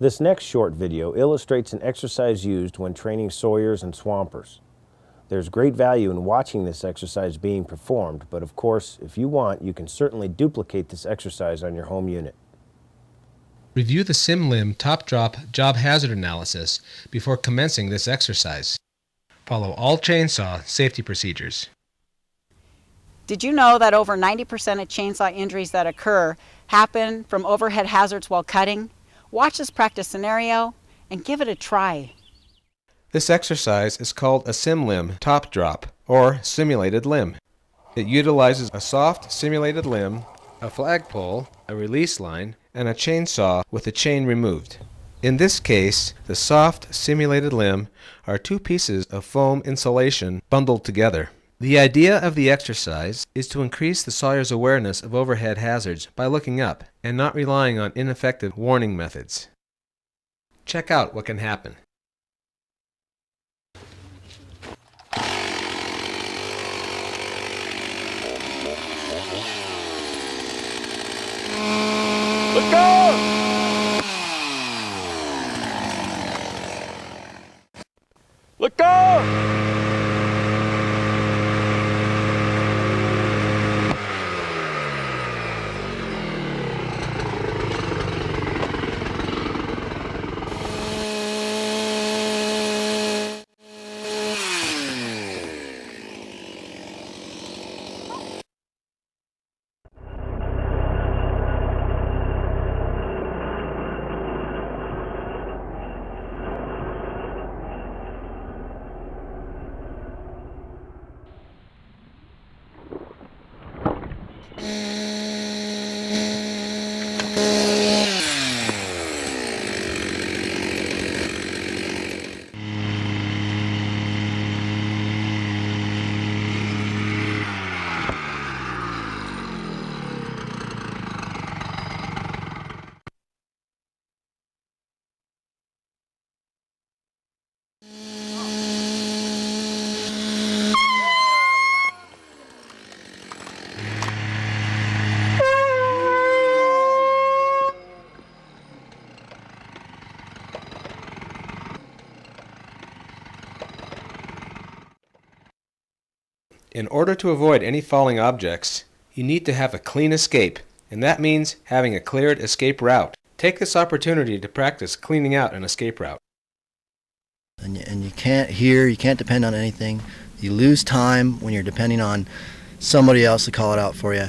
This next short video illustrates an exercise used when training sawyers and swampers. There's great value in watching this exercise being performed, but of course, if you want, you can certainly duplicate this exercise on your home unit. Review the SimLim top drop job hazard analysis before commencing this exercise. Follow all chainsaw safety procedures. Did you know that over 90% of chainsaw injuries that occur happen from overhead hazards while cutting? Watch this practice scenario and give it a try. This exercise is called a SimLim top drop, or simulated limb. It utilizes a soft simulated limb, a flagpole, a release line, and a chainsaw with the chain removed. In this case, the soft simulated limb are two pieces of foam insulation bundled together. The idea of the exercise is to increase the sawyer's awareness of overhead hazards by looking up and not relying on ineffective warning methods. Check out what can happen. Let go! Let go! In order to avoid any falling objects, you need to have a clean escape, and that means having a cleared escape route. Take this opportunity to practice cleaning out an escape route. And you can't depend on anything. You lose time when you're depending on somebody else to call it out for you.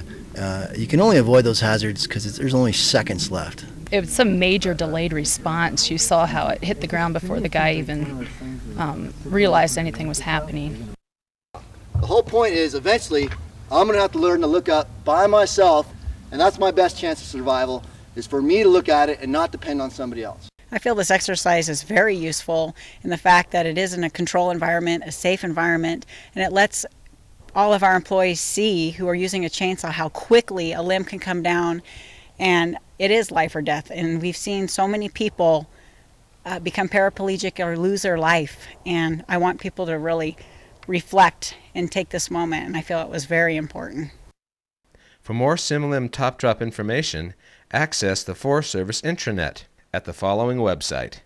You can only avoid those hazards because there's only seconds left. It was a major delayed response. You saw how it hit the ground before the guy even realized anything was happening. The whole point is eventually I'm going to have to learn to look up by myself, and that's my best chance of survival, is for me to look at it and not depend on somebody else. I feel this exercise is very useful in the fact that it is in a controlled environment, a safe environment, and it lets all of our employees see who are using a chainsaw how quickly a limb can come down, and it is life or death. And we've seen so many people become paraplegic or lose their life, and I want people to really reflect and take this moment, and I feel it was very important. For more SimLim top drop information, access the Forest Service intranet at the following website.